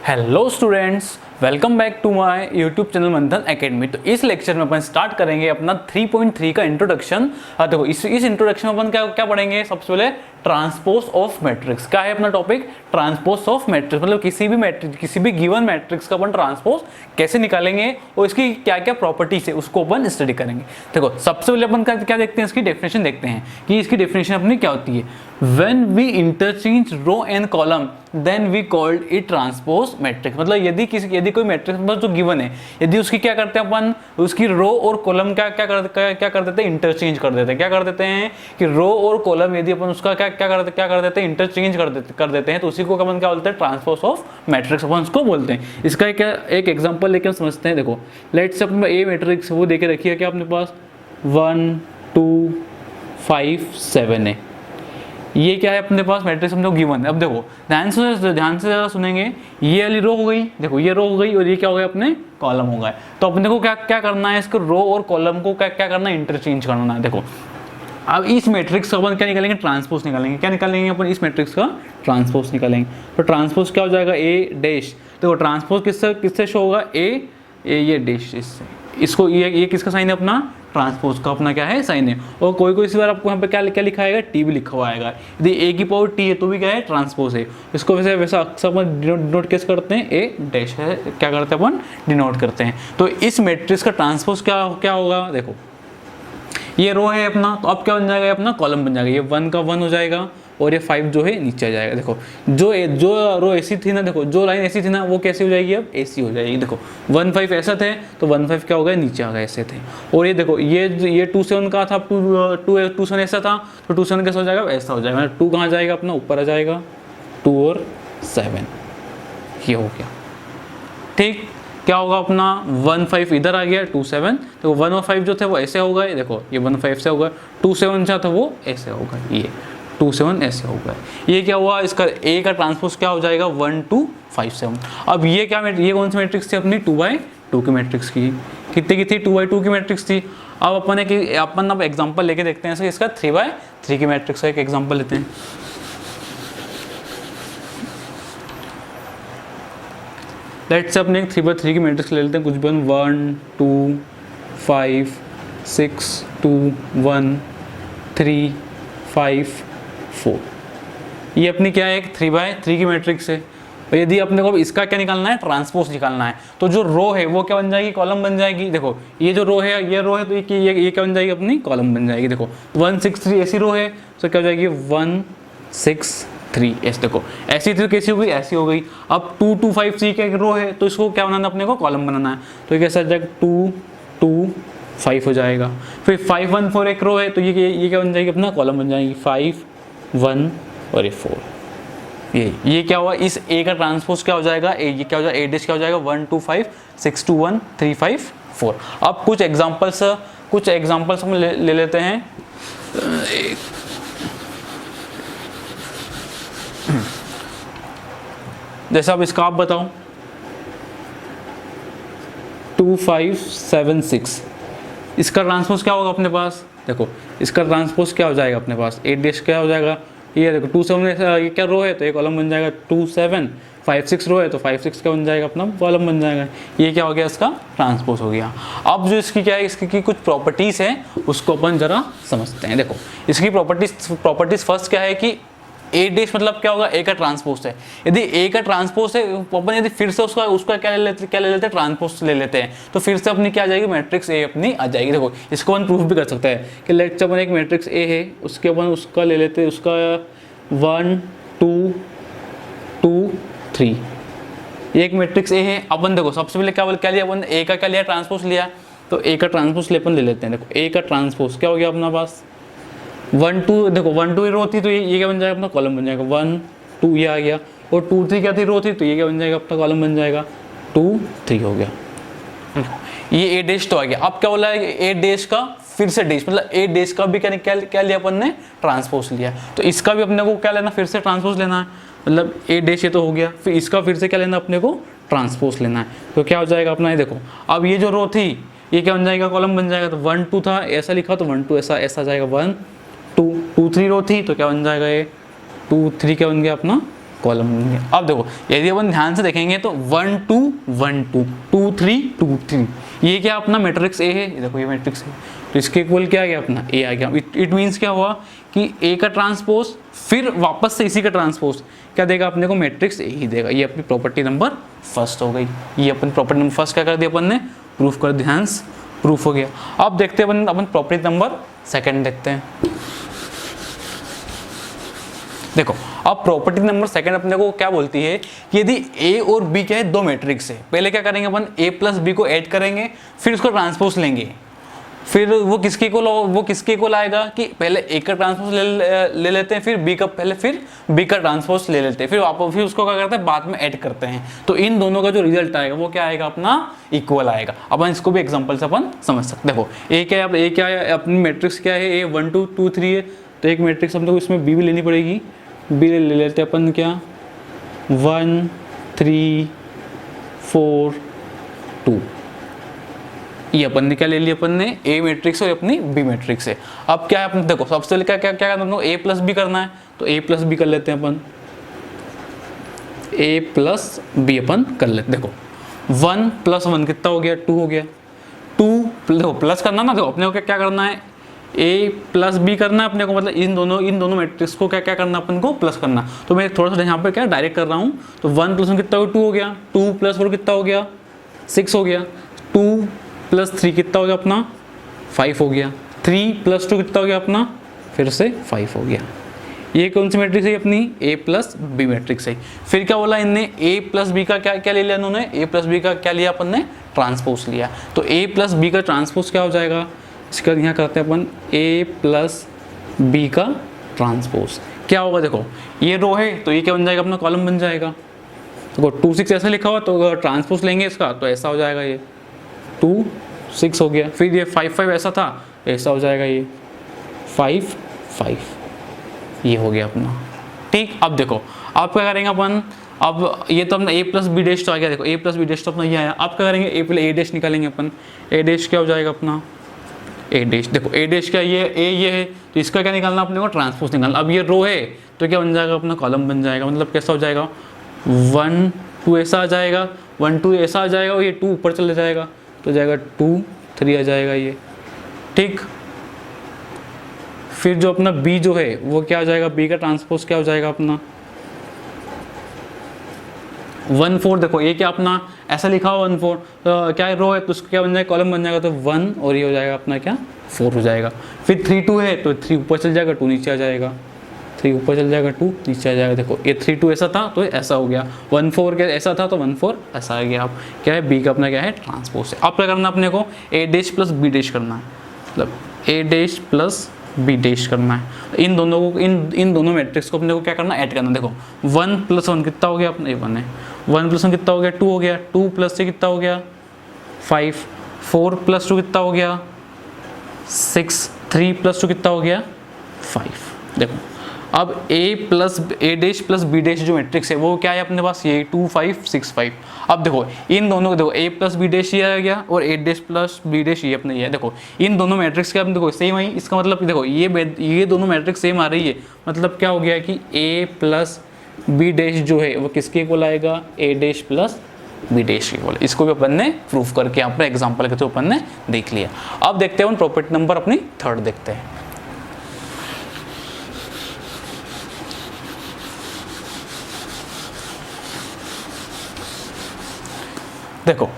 Hello students, welcome back to my YouTube channel Manthan academy. तो इस lecture में अपन start करेंगे अपना 3.3 का इंट्रोडक्शन। देखो इस इंट्रोडक्शन में अपन क्या क्या पढ़ेंगे। सबसे पहले ट्रांसपोज ऑफ मैट्रिक्स। क्या है अपना टॉपिक? ट्रांसपोज ऑफ मैट्रिक्स, मतलब किसी भी गिवन मैट्रिक्स का अपन ट्रांसपोज कैसे निकालेंगे और इसकी क्या क्या प्रॉपर्टीज है उसको अपन स्टडी करेंगे। देखो सबसे पहले अपन क्या देखते हैं, इसकी डेफिनेशन देखते हैं कि इसकी डेफिनेशन अपनी क्या होती है। When we interchange row and column then we called it transpose matrix. मतलब यदि कोई मैट्रिक्स जो गिवन है, यदि उसकी क्या करते हैं अपन, उसकी रो और कॉलम क्या कर देते हैं, इंटरचेंज कर देते हैं। क्या कर देते हैं कि रो और कॉलम यदि अपन उसका क्या कर देते हैं, इंटरचेंज कर देते हैं, तो उसी को अपन क्या बोलते हैं, ट्रांसपोज ऑफ मैट्रिक्स अपन उसको बोलते हैं। इसका एक एग्जांपल लेके हम समझते हैं। देखो लेट्स से अपना ए मैट्रिक्स वो देके रखिए क्या अपने पास 1 2 5 7 है। ये क्या है अपने पास मैट्रिक्स हम लोग गिवन है। अब देखो ध्यान से ज़्यादा सुनेंगे। ये वाली रो हो गई, देखो ये रो हो गई और ये क्या हो गया अपने कॉलम हो गए। तो अपने को क्या करना है, इसको रो और कॉलम को क्या करना है, इंटरचेंज करना है। देखो अब इस मैट्रिक्स का अपन क्या निकालेंगे, ट्रांसपोज निकालेंगे। क्या निकालेंगे अपन, इस मैट्रिक्स का ट्रांसपोज निकालेंगे। तो ट्रांसपोज क्या हो जाएगा, ए डैश। देखो ट्रांसपोज किससे शो होगा, ए ये डैश इससे। इसको ये किसका साइन है, अपना ट्रांसपोज का अपना क्या है, साइन है। और कोई सी बार आपको यहाँ पे क्या लिखा आएगा, टी भी लिखा हुआ आएगा। यदि ए की पावर टी है तो भी क्या है, ट्रांसपोज है। इसको वैसा अक्सर अपन डिनोट कैसे करते हैं, ए डैश है, क्या करते हैं अपन, डिनोट करते हैं। तो इस मैट्रिक्स का ट्रांसपोज क्या होगा, देखो ये रो है अपना, तो अब क्या बन जाएगा, अपना कॉलम बन जाएगा। ये 1 का 1 हो जाएगा और ये 5 जो है नीचे आ जाएगा। देखो जो रो ऐसी थी ना, देखो जो लाइन ऐसी थी ना वो कैसी हो जाएगी, अब ऐसी हो जाएगी। देखो 1 5 ऐसा थे तो 1 5 क्या हो गया, नीचे आ गए, ऐसे थे। और ये देखो ये 2 7 का था, 2 7 ऐसा था तो 2 7 कैसा हो जाएगा, ऐसा हो जाएगा। 2 कहाँ जाएगा, अपना ऊपर आ जाएगा, 2 और 7 ये हो गया। ठीक, क्या होगा अपना 1 5 इधर आ गया, 2 7। तो 1 और 5 जो थे वो ऐसे हो गए। देखो ये 1 5 से हो गए, 2 7 जो था वो ऐसे हो गए, ये 2 7 ऐसे हो गए। ये क्या हुआ, इसका ए का ट्रांसपोज क्या हो जाएगा, 1 2 5 7। अब ये ये कौन सी मैट्रिक्स थी अपनी, 2/2 की मैट्रिक्स की। कितने की थी, 2/2 की मैट्रिक्स थी। अब अपन अब एग्जाम्पल लेके देखते हैं इसका 3/3 की मैट्रिक्स का एक एग्जाम्पल लेते हैं। लेट्स से अपने एक 3/3 की मैट्रिक्स ले लेते हैं, कुछ भी 1 2 5 6 2 1 3 5 4। ये अपनी क्या है, एक 3/3 की मैट्रिक्स है। और यदि अपने को इसका क्या निकालना है, ट्रांसपोज निकालना है, तो जो रो है वो क्या बन जाएगी, कॉलम बन जाएगी। देखो ये जो रो है, तो ये क्या बन जाएगी, अपनी कॉलम बन जाएगी। देखो 1 6 3 ऐसी रो है तो क्या हो जाएगी, 1 6 3 ऐसे। देखो ऐसी थी कैसी हो गई, ऐसी हो गई। अब 2 2 5 3 का एक रो है तो इसको क्या बनाना है, अपने को कॉलम बनाना है। तो ये कैसा हो जाएगा, 2 2 5 हो जाएगा। फिर 5 1 4 एक रो है तो ये क्या बन जाएगी, अपना कॉलम बन जाएगी, 5 1 और ये 4। ये क्या हुआ, इस ए का ट्रांसपोज क्या हो जाएगा, ये क्या हो जाएगा, ए डैश क्या हो जाएगा, 1 2 5 6 2 1 3 5 4। अब कुछ एग्जांपल्स हम ले लेते हैं। जैसे अब इसका आप बताओ, 2 5 7 6, इसका ट्रांसपोज क्या होगा अपने पास। देखो इसका ट्रांसपोज क्या हो जाएगा अपने पास, 8 डैश क्या हो जाएगा, ये देखो 2 7 ये क्या रो है तो ये कॉलम बन जाएगा, 2 7 5 6 रो है तो 5 6 क्या बन जाएगा, अपना कॉलम बन जाएगा। ये क्या हो गया, इसका ट्रांसपोज हो गया। अब जो इसकी क्या है, इसकी कुछ प्रॉपर्टीज है उसको अपन जरा समझते हैं। देखो इसकी प्रॉपर्टीज फर्स्ट क्या है कि ए डैश मतलब क्या होगा, ए का ट्रांसपोज है। यदि ए का ट्रांसपोज है, अपन यदि फिर से उसका क्या ले लेते हैं, ट्रांसपोज ले लेते हैं, तो फिर से अपनी क्या आ जाएगी, मैट्रिक्स ए अपनी आ जाएगी। देखो इसको अपन प्रूफ भी कर सकते हैं कि लेट्स अपन एक मैट्रिक्स ए है, उसके अपन उसका ले लेते हैं, उसका 1 2 2 3 एक मैट्रिक्स ए है। अपन देखो सबसे पहले क्या लिया अपन, ए का क्या लिया, ट्रांसपोज लिया। तो ए का ट्रांसपोज अपन ले लेते हैं। देखो ए का ट्रांसपोज क्या हो गया अपना पास, 1 2, देखो 1 2 रो थी तो ये क्या बन जाएगा, अपना कॉलम बन जाएगा, 1 2 ये आ गया। और 2 3 क्या थी, रो थी, तो ये क्या बन जाएगा, अपना कॉलम बन जाएगा, 2 3 हो गया। ये ए डैश तो आ गया। अब क्या बोला है, ए डैश का फिर से डैश, मतलब ए डैश का भी क्या लिया अपन ने, ट्रांसपोज लिया। तो इसका भी अपने को क्या लेना, फिर से ट्रांसपोज लेना है। मतलब ए डैश ये तो हो गया, फिर इसका फिर से क्या लेना, अपने को ट्रांसपोज लेना है। तो क्या हो जाएगा अपना, ये देखो अब ये जो रो थी ये क्या बन जाएगा, कॉलम बन जाएगा। तो 1 2 था ऐसा लिखा तो 1 2 ऐसा जाएगा, 1 2 2 3 रो थी तो क्या बन जाएगा, ये 2 3 क्या बन गया, अपना कॉलम बनेंगे। अब देखो यदि अपन ध्यान से देखेंगे तो 1 2 1 2 2 3 2 3, ये क्या अपना मैट्रिक्स ए है, ये देखो ये मैट्रिक्स है, तो इसके इक्वल क्या आ गया अपना ए आ गया। इट मीन्स क्या हुआ कि ए का ट्रांसपोज फिर वापस से इसी का ट्रांसपोज क्या देगा अपने को, मैट्रिक्स ए ही देगा। ये अपनी प्रॉपर्टी नंबर फर्स्ट हो गई। ये अपन प्रॉपर्टी नंबर फर्स्ट क्या कर दिया अपन ने, प्रूफ कर दिया, ध्यान प्रूफ हो गया। अब देखते हैं अपन प्रॉपर्टी नंबर सेकंड देखते हैं। देखो अब प्रॉपर्टी नंबर सेकंड अपने को क्या बोलती है कि यदि ए और बी क्या है, दो मैट्रिक्स है, पहले क्या करेंगे अपन ए प्लस बी को ऐड करेंगे, फिर उसको ट्रांसपोज लेंगे, फिर वो किसके इक्वल आएगा कि पहले ए का ट्रांसपोज ले लेते हैं, फिर बी का ट्रांसपोज ले लेते हैं, फिर उसको क्या करते हैं बाद में ऐड करते हैं, तो इन दोनों का जो रिजल्ट आएगा वो क्या आएगा अपना इक्वल आएगा। अपन इसको भी एग्जांपल से अपन समझ सकते हैं। देखो ए क्या है अपनी मैट्रिक्स क्या है, ए 1 2 2 3 है, तो एक मैट्रिक्स हम लोग इसमें बी भी लेनी पड़ेगी, बी ले लेते हैं अपन क्या 1 3 4 2, ये अपन ने क्या ले लिया, अपन ने ए मैट्रिक्स और अपनी बी मैट्रिक्स है। अब क्या है अपन देखो सबसे पहले क्या करना है, ए प्लस बी करना है, तो ए प्लस बी कर लेते हैं अपन, ए प्लस बी अपन कर लेते। देखो 1 + 1 कितना हो गया, 2 हो गया, 2 देखो प्लस करना ना, देखो अपने को क्या करना है, ए प्लस बी करना है अपने को, मतलब इन दोनों मैट्रिक्स को क्या करना अपन को प्लस करना। तो मैं थोड़ा सा यहाँ पे क्या डायरेक्ट कर रहा हूँ, तो 1 + 1 कितना हो गया, 2 हो गया, 2 + 4 कितना हो गया 6 हो गया, 2 + 3 कितना हो गया अपना 5 हो गया, 3 + 2 कितना हो गया अपना फिर से 5 हो गया। ये कौन सी मैट्रिक्स है अपनी, ए प्लस बी मैट्रिक्स है। फिर क्या बोला इनने, ए प्लस बी का क्या ले लिया इन्होंने, ए प्लस बी का क्या लिया अपन ने, ट्रांसपोज लिया। तो ए प्लस बी का ट्रांसपोज क्या हो जाएगा, इसका यहाँ करते हैं अपन ए प्लस बी का ट्रांसपोज क्या होगा। देखो ये रो है तो ये क्या बन जाएगा अपना कॉलम बन जाएगा। देखो 2 6 ऐसा लिखा हुआ, तो अगर ट्रांसपोज लेंगे इसका तो ऐसा हो जाएगा, ये 2 6 हो गया। फिर ये 5 5 ऐसा था, ऐसा हो जाएगा ये 5 5, ये हो गया अपना ठीक। अब देखो अब क्या करेंगे अपन, अब ये तो अपना ए प्लस बी डैश तो आ गया, देखो ए प्लस बी डैश तो अपना ये आया। अब क्या करेंगे, ए डैश निकालेंगे अपन, ए डैश क्या हो जाएगा अपना ए डैश। देखो ए डैश क्या ये है, तो इसका क्या निकालना अपने को, ट्रांसपोज निकालना। अब ये रो है तो क्या बन जाएगा अपना कॉलम बन जाएगा, मतलब कैसा हो जाएगा 1 2 ऐसा आ जाएगा, 1 2 ऐसा आ जाएगा और ये 2 ऊपर चले जाएगा तो जाएगा 2 3 आ जाएगा ये ठीक। फिर जो अपना बी जो है वो क्या हो जाएगा, बी का ट्रांसपोज क्या हो जाएगा अपना 1 4। देखो ये क्या अपना ऐसा लिखा हुआ 1 4, तो क्या रो है तो उसको क्या बन जाएगा कॉलम बन जाएगा, तो 1 और ये हो जाएगा अपना क्या 4 हो जाएगा। फिर 3 2 है तो 3 ऊपर चल जाएगा 2 नीचे आ जाएगा, 3 ऊपर चल जाएगा 2 नीचे आ जाएगा। देखो ये 3 2 ऐसा था तो ऐसा हो गया, 1 4 क्या ऐसा था तो 1 4 ऐसा आ गया। अब क्या है बी का अपना क्या है ट्रांसपोज है। अब क्या करना अपने को, ए डैश प्लस बी डैश करना है, मतलब ए डैश प्लस बी डैश करना है। इन दोनों को इन दोनों मैट्रिक्स को अपने को क्या करना ऐड करना। देखो 1 + 1 कितना हो गया अपना, ये 1 है, 1 + 1 कितना हो गया 2 हो गया, 2 + 3 कितना हो गया 5, 4 + 2 कितना हो गया 6, 3 + 2 कितना हो गया 5। देखो अब ए डैश प्लस बी डैश जो मैट्रिक्स है वो क्या है अपने पास, ये 2 5 6 5। अब देखो इन दोनों को देखो ए प्लस बी डैश ये आ गया और ए डैश प्लस बी डैश ये अपने ये है। देखो इन दोनों मैट्रिक्स के अपने देखो सेम है, इसका मतलब देखो ये दोनों मैट्रिक्स सेम आ रही है, मतलब क्या हो गया कि ए प्लस बी डैश जो है वो किसके इक्वल आएगा, ए डैश प्लस बी डैश के इक्वल। इसको भी अपन ने प्रूफ करके यहाँ पर एग्जाम्पल के थ्रू अपन ने देख लिया। अब देखते हैं प्रॉपर्टी नंबर अपनी थर्ड देखते हैं। देखो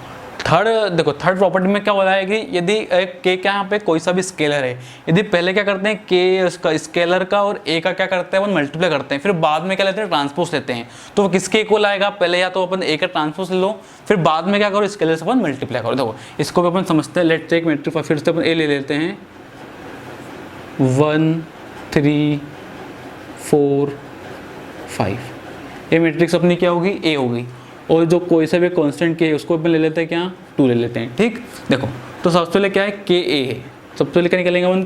थर्ड प्रॉपर्टी में क्या हो रहा है कि यदि के क्या यहाँ पे कोई सा भी स्केलर है, यदि पहले क्या करते हैं के उसका स्केलर का और ए का क्या करते हैं अपन मल्टीप्लाई करते हैं, फिर बाद में क्या लेते हैं ट्रांसपोज लेते हैं, तो वो किसके इक्वल आएगा, पहले या तो अपन ए का ट्रांसपोज ले लो फिर बाद में क्या करो स्केलर से अपन मल्टीप्लाई करो। देखो इसको भी अपन समझते हैं, लेट्स टेक मैट्रिक्स, फिर से अपन ए ले लेते हैं 1 3 4 5। ये मैट्रिक्स अपनी क्या होगी, ए होगी, और जो कोई सा भी कांस्टेंट के है उसको अपन ले लेते हैं क्या 2 ले लेते हैं ठीक। देखो तो सबसे पहले क्या है के ए है, सबसे पहले क्या निकालेंगे अपन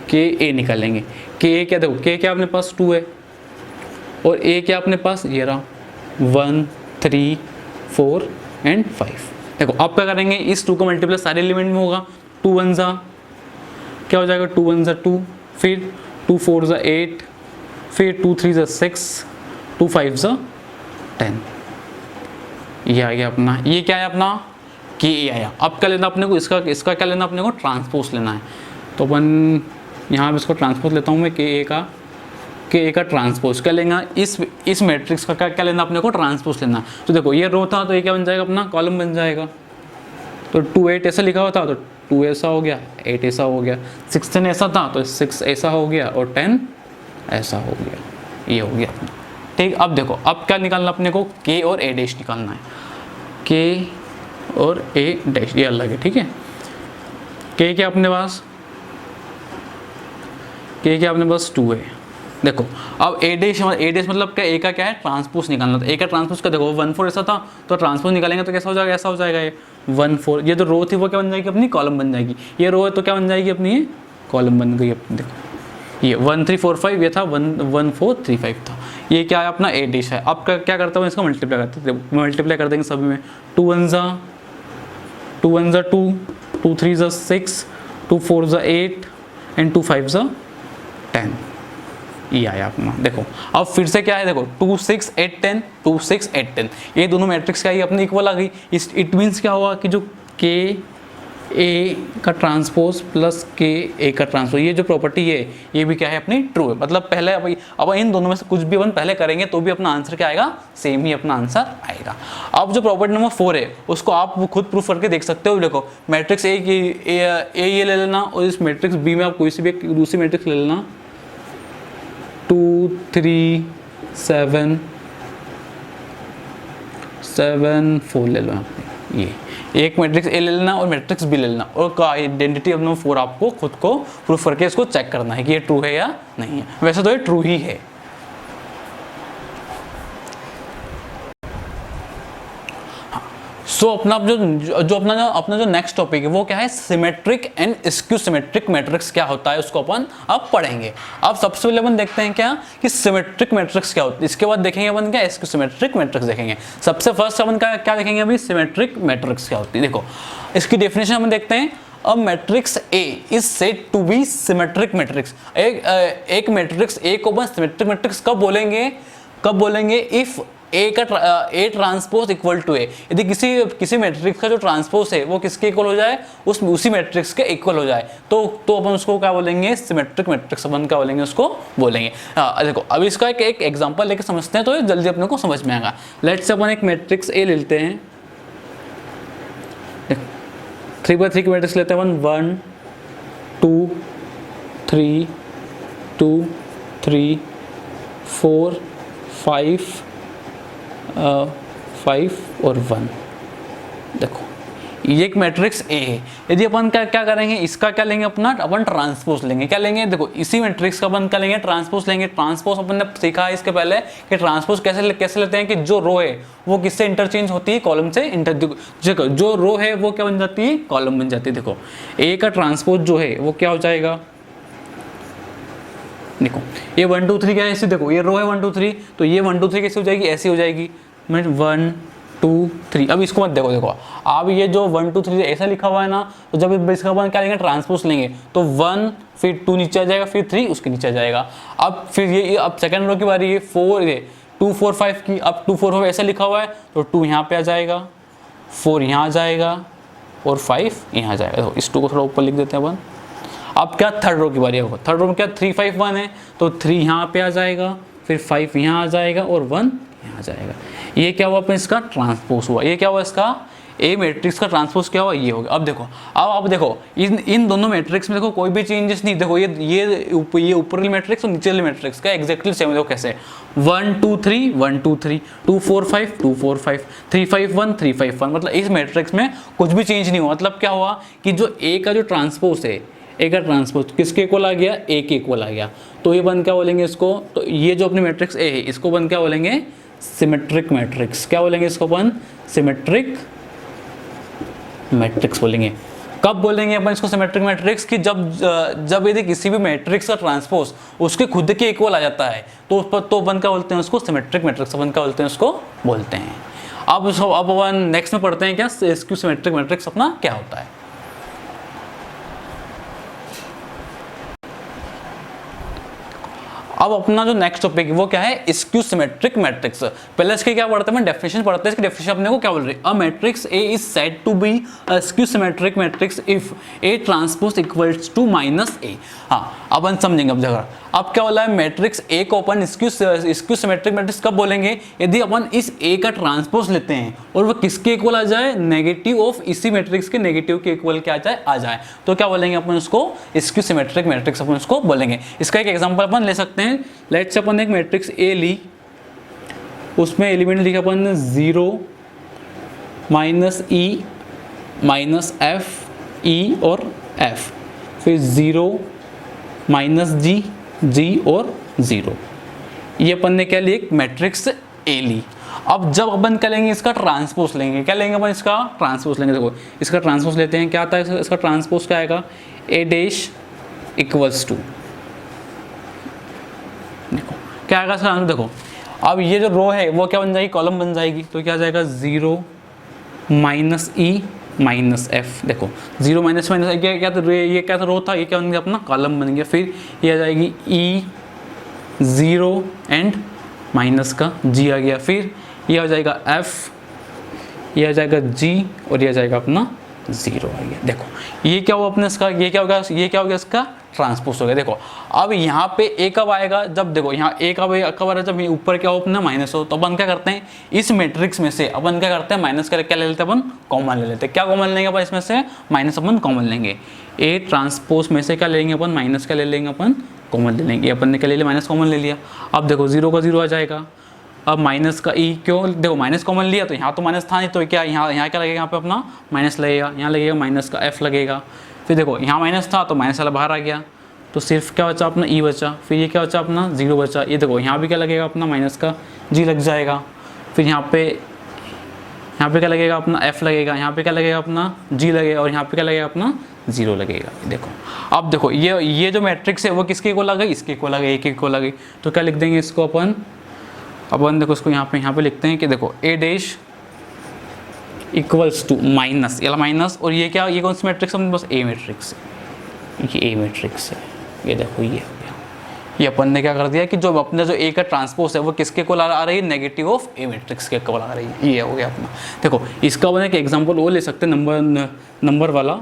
के ए निकालेंगे। के ए क्या, देखो के क्या अपने पास 2 है और ए क्या अपने पास ये रहा 1 3 4 एंड 5। देखो अब क्या करेंगे, इस 2 को मल्टीप्लाई सारे एलिमेंट में होगा, 2 1 क्या हो जाएगा 2 1 2, फिर 2 4 8, फिर 2 3 ज़ा 6, 2 5 ज़ा 10, ये आ गया अपना। ये क्या है अपना के ए आया। अब क्या लेना अपने को, इसका क्या लेना अपने को, ट्रांसपोज लेना है। तो अपन यहाँ पे इसको ट्रांसपोज लेता हूँ मैं, के ए का ट्रांसपोज क्या लेंगे, इस मैट्रिक्स का क्या लेना अपने को, ट्रांसपोज लेना है। तो देखो ये रो था तो ये क्या बन जाएगा अपना, कॉलम बन जाएगा। तो 2 8 ऐसा लिखा हुआ था तो 2 ऐसा हो गया, 8 ऐसा हो गया, 6 10 ऐसा था तो 6 ऐसा हो गया और 10 ऐसा हो गया, ये हो गया अपना। ठीक, अब देखो अब क्या निकालना अपने को, के और ए डैश निकालना है। के और ए डैश ये अलग है, ठीक है। के क्या अपने पास, के क्या अपने पास 2 है। देखो अब ए डैश मतलब क्या, ए का क्या है, ट्रांसपोज निकालना था। ए का ट्रांसपोज का देखो 1 4 ऐसा था तो ट्रांसपोज निकालेंगे तो कैसा हो जाएगा, ऐसा हो जाएगा ये 1 4। ये जो रो थी वो क्या बन जाएगी अपनी, कॉलम बन जाएगी। ये रो है तो क्या बन जाएगी अपनी, ये कॉलम बन गई अपनी। देखो ये 1 3 4 5 ये था, 1 4 3 5 था। ये क्या है अपना ए डैश है। अब क्या करता हूँ, इसका मल्टीप्लाई करते हैं, मल्टीप्लाई कर देंगे सभी में। 2 1 ज़ा 2, 2 3 ज़ा 6, 2 4 ज़ा 8 एंड 2 5 ज़ा 10, ये आया अपना। देखो अब फिर से क्या है, देखो 2 6 8 10, 2 6 8 10, ये दोनों मैट्रिक्स क्या है अपनी इक्वल आ गई। इट मीन्स क्या हुआ कि जो के ए का ट्रांसपोज प्लस के ए का ट्रांसपोज, ये जो प्रॉपर्टी है ये भी क्या है अपनी ट्रू है। मतलब पहले अब इन दोनों में से कुछ भी अपन पहले करेंगे तो भी अपना आंसर क्या आएगा, सेम ही अपना आंसर आएगा। अब जो प्रॉपर्टी नंबर 4 है उसको आप खुद प्रूफ करके देख सकते हो। देखो मैट्रिक्स ए की ये ले लेना और इस मैट्रिक्स बी में आप कोई सी भी दूसरी मैट्रिक्स ले लेना, 2 3 7 7 4 ले लो आपने। ये एक मैट्रिक्स ए ले लेना और मैट्रिक्स बी ले लेना और का आइडेंटिटी नंबर 4 आपको खुद को प्रूफ करके इसको चेक करना है कि ये ट्रू है या नहीं है। वैसे तो ये ट्रू ही है। सो अपना जो नेक्स्ट टॉपिक है वो क्या है, symmetric and skew symmetric matrix क्या होता है उसको अपन अब पढ़ेंगे। अब सबसे पहले अपन देखते हैं क्या कि सिमेट्रिक मैट्रिक्स क्या होती है, इसके बाद देखेंगे अपन क्या स्क्यू सिमेट्रिक मैट्रिक्स देखेंगे। सबसे फर्स्ट अपन क्या देखेंगे अभी, सिमेट्रिक मैट्रिक्स क्या होती है। देखो इसकी डेफिनेशन हम देखते हैं। अब matrix A is said to be symmetric matrix. एक मैट्रिक्स ए को अपन सिमेट्रिक मैट्रिक्स कब बोलेंगे, if A transpose equal to A, यदि किसी मैट्रिक्स का जो ट्रांसपोज है वो किसके इक्वल हो जाए, उसी मैट्रिक्स के इक्वल हो जाए तो अपन उसको क्या बोलेंगे, सिमेट्रिक मैट्रिक्स अपन क्या बोलेंगे, उसको बोलेंगे। देखो अभी इसका एक एग्जांपल लेके समझते हैं तो ये जल्दी अपने को समझ में आएगा। लेट्स से अपन एक मैट्रिक्स ए लेते हैं, 3x3 की मैट्रिक्स लेते हैं 1 2 3 2 3 4 5 और 1। देखो ये एक मैट्रिक्स ए है। यदि अपन क्या करेंगे, इसका क्या लेंगे अपन ट्रांसपोज लेंगे। क्या लेंगे, देखो इसी मैट्रिक्स का अपन क्या लेंगे, ट्रांसपोज लेंगे। ट्रांसपोज अपन ने सीखा है इसके पहले कि ट्रांसपोज कैसे लेते हैं कि जो रो है वो किससे इंटरचेंज होती है, कॉलम से जो रो है वो क्या बन जाती है, कॉलम बन जाती है। देखो ए का ट्रांसपोज जो है वो क्या हो जाएगा, देखो ये 1 2 3 क्या है, ऐसे देखो ये रो है 1 2 3 तो ये 1 2 3 कैसे हो जाएगी, ऐसी हो जाएगी 1 2 3। अब इसको मत देखो अब ये जो 1 2 3 ऐसा लिखा हुआ है ना, तो जब इसका अपन क्या लेंगे, ट्रांसपोज लेंगे तो 1 फिर 2 नीचे आ जाएगा, फिर 3 उसके नीचे आ जाएगा। अब फिर ये अब सेकंड रो की बारी है, 2 4 5 की। अब 2 4 5 ऐसा लिखा हुआ है तो 2 यहाँ पे आ जाएगा, 4 यहाँ आ जाएगा और 5 यहाँ आ जाएगा। तो इस 2 को थोड़ा ऊपर लिख देते हैं अपन। अब क्या थर्ड रो की बारी है, थर्ड रो में क्या 3 5 1 है तो 3 यहाँ पे आ जाएगा, फिर 5 यहाँ आ जाएगा और 1 यहाँ आ जाएगा। ये क्या हुआ अपन, इसका ट्रांसपोज हुआ। ये क्या हुआ, इसका ए मैट्रिक्स का ट्रांसपोज क्या हुआ, ये हो गया। अब देखो इन दोनों मैट्रिक्स में देखो कोई भी चेंजेस नहीं। देखो ये ऊपर वाली मैट्रिक्स और नीचे वाली मैट्रिक्स का एग्जैक्टली सेम। देखो कैसे 1 2 3 1 2 3 2 4 5 2 4 5 3 5 1 3 5 1। मतलब इस मैट्रिक्स में कुछ भी चेंज नहीं हुआ। मतलब क्या हुआ कि जो ए का जो ट्रांसपोज है, ए का ट्रांसपोज किसके इक्वल आ गया, ए के इक्वल आ गया। तो ये बन क्या बोलेंगे इसको, तो ये जो अपनी मैट्रिक्स ए है इसको बन क्या बोलेंगे, सिमेट्रिक मैट्रिक्स। क्या बोलेंगे इसको अपन, सिमेट्रिक मैट्रिक्स बोलेंगे। कब बोलेंगे अपन इसको सिमेट्रिक मैट्रिक्स, कि जब यदि किसी भी मैट्रिक्स का ट्रांसपोज उसके खुद के इक्वल आ जाता है तो अपन क्या बोलते हैं उसको, सिमेट्रिक मैट्रिक्स अपन क्या बोलते हैं उसको बोलते हैं। अब अपन नेक्स्ट में पढ़ते हैं क्या स्क्यू सिमेट्रिक मैट्रिक्स अपना क्या होता है। अब अपना जो नेक्स्ट टॉपिक है वो क्या है, स्क्यू सिमेट्रिक मैट्रिक्स। पहले इसके क्या पढ़ते हैं, डेफिनेशन पढ़ते हैं। इसकी डेफिनेशन अपने को क्या बोल रही है, a matrix A is said to be a skew symmetric matrix if A transpose equals to minus A. हाँ, अब हम समझेंगे अब जगह। अब क्या बोला है, मैट्रिक्स ए को अपन स्क्यू सिमेट्रिक मैट्रिक्स कब बोलेंगे, यदि अपन इस ए का ट्रांसपोज लेते हैं और वो किसके इक्वल आ जाए, नेगेटिव ऑफ इसी मैट्रिक्स के नेगेटिव के इक्वल क्या आ जाए, तो क्या बोलेंगे अपन उसको, स्क्यू सिमेट्रिक मैट्रिक्स अपन उसको बोलेंगे। इसका एक एग्जांपल अपन ले सकते हैं। लेट्स से अपन एक मैट्रिक्स ए ली, उसमें एलिमेंट लिखा अपन 0 -e -f e और f, फिर 0 -g g और 0। ये अपन ने क्या ली, एक मैट्रिक्स ए ली। अब जब अपन क्या लेंगे, इसका ट्रांसपोज लेंगे। क्या लेंगे अपन, इसका ट्रांसपोज लेंगे। देखो इसका ट्रांसपोज लेते हैं, क्या आता है इसका ट्रांसपोज, क्या आएगा, ए डैश इक्वल्स टू, देखो क्या आएगा इसका आंसर। देखो अब ये जो रो है वो क्या बन जाएगी, कॉलम बन जाएगी। तो क्या आ जाएगा, 0 -e -f। देखो 0 माइनस क्या था, ये क्या था, रो था, ये क्या बन गया अपना, कॉलम बन गया। फिर ये आ जाएगी e 0 एंड माइनस का g आ गया। फिर ये आ जाएगा f, ये आ जाएगा g और ये आ जाएगा अपना 0 आ गया। देखो ये क्या हुआ अपने इसका, ये क्या हो गया, ये क्या हो गया, इसका ट्रांसपोज हो गया। देखो अब यहाँ पे ए कब आएगा, जब देखो यहाँ ए कब आ रहा है, जब ये ऊपर क्या हो अपना माइनस हो। तो अपन क्या करते हैं, इस मैट्रिक्स में से अपन क्या करते हैं, माइनस करके क्या ले लेते हैं, अपन कॉमन ले लेते हैं। क्या कॉमन लेंगे अपन इसमें से, माइनस अपन कॉमन लेंगे। ए ट्रांसपोज में से क्या लेंगे अपन, माइनस क्या ले लेंगे अपन, कॉमन ले लेंगे। अपन ने क्या ले लिया, माइनस कॉमन ले लिया। अब देखो 0 का 0 आ जाएगा। अब माइनस का ई, क्यों, देखो माइनस कॉमन लिया तो यहाँ तो माइनस था नहीं, तो क्या यहाँ क्या लगेगा, यहाँ पे अपना माइनस लगेगा, यहाँ लगेगा माइनस का एफ लगेगा। फिर देखो यहाँ माइनस था तो माइनस वाला बाहर आ गया, तो सिर्फ क्या बचा अपना ई बचा। फिर ये क्या बचा अपना 0 बचा। ये देखो यहाँ भी क्या लगेगा अपना, माइनस का जी लग जाएगा। फिर यहाँ पे क्या लगेगा अपना एफ लगेगा, यहाँ पे क्या लगेगा अपना जी लगेगा, और यहाँ पे क्या लगेगा अपना 0 लगेगा। देखो अब देखो ये जो मैट्रिक्स है वो किसके इक्वल आ गई, इसके इक्वल आ गई, एक इक्वल आ गई। तो क्या लिख देंगे इसको अपन देखो इसको यहाँ पे लिखते हैं कि देखो ए डैश इक्वल्स टू माइनस, ये माइनस, और ये क्या, ये कौन सी मैट्रिक्स है, बस ए मैट्रिक्स है, ये ए मैट्रिक्स है। ये देखो ये अपन ने क्या कर दिया कि जो अपने जो ए का ट्रांसपोज है वो किसके इक्वल आ रही है, नेगेटिव ऑफ ए मैट्रिक्स के इक्वल आ रही है। ये हो गया अपना। देखो इसका अपन एक एग्जांपल वो ले सकते हैं, नंबर वाला।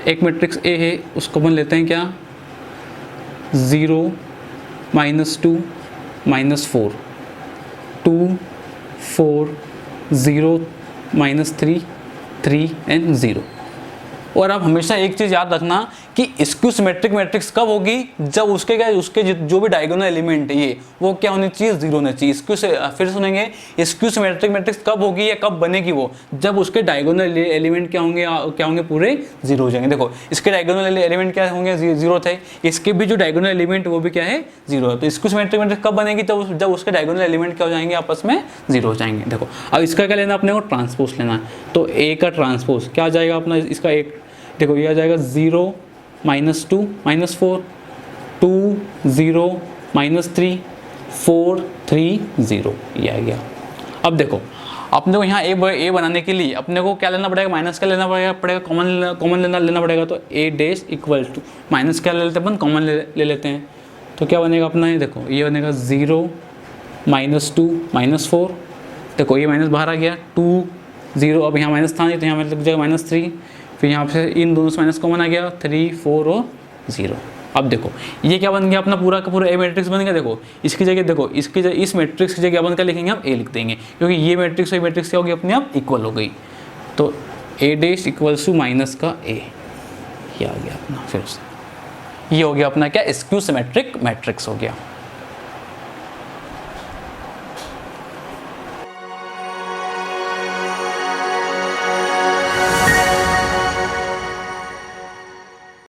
एक मैट्रिक्स ए है, उसको अपन लेते हैं क्या, 0 -2 -4 2 4 0 -3 3 एंड 0। और अब हमेशा एक चीज़ याद रखना कि स्क्यू सिमेट्रिक मैट्रिक्स कब होगी, जब उसके जो भी डायगोनल एलिमेंट है ये वो क्या होनी चाहिए, 0 होना चाहिए। फिर सुनेंगे, स्क्यू सिमेट्रिक मैट्रिक्स कब होगी या कब बनेगी वो, जब उसके डायगोनल एलिमेंट क्या होंगे पूरे 0 हो जाएंगे। देखो इसके डायगोनल एलिमेंट क्या होंगे, 0 थे, इसके भी जो डायगोनल एलिमेंट वो भी क्या है, 0 है। तो स्क्यू सिमेट्रिक मैट्रिक्स कब बनेगी, जब उसके डायगोनल एलिमेंट क्या हो जाएंगे, आपस में 0 हो जाएंगे। देखो अब इसका क्या लेना, अपने को ट्रांसपोज लेना है। तो ए का ट्रांसपोज क्या आ जाएगा अपना, इसका एक देखो ये आ जाएगा 0 -2 -4 2 0 -3 4 3 0, ये आ गया। अब देखो अपने को यहाँ ए बनाने के लिए अपने को क्या लेना पड़ेगा, माइनस का लेना पड़ेगा, कॉमन लेना पड़ेगा। तो ए डैश इक्वल टू माइनस क्या ले लेते हैं अपन, कॉमन ले लेते हैं। तो क्या बनेगा अपना, ये देखो ये बनेगा 0 -2 -4, देखो ये माइनस बाहर आ गया, 2 0, अब यहाँ माइनस था नहीं तो यहाँ लग जाएगा -3, फिर यहाँ से इन दोनों से माइनस कॉमन आ गया, 3 4 और 0। अब देखो ये क्या बन गया अपना पूरा का पूरा ए मैट्रिक्स बन गया। देखो इसकी जगह देखो इस मैट्रिक्स की जगह अपन क्या लिखेंगे, हम ए लिख देंगे, क्योंकि ये मैट्रिक्स और मैट्रिक्स क्या होगी अपने आप इक्वल हो गई। तो ए डैश इक्वल्स टू माइनस का ए, ये आ गया अपना। फिर से ये हो गया अपना क्या, स्क्यू सिमेट्रिक मैट्रिक्स हो गया।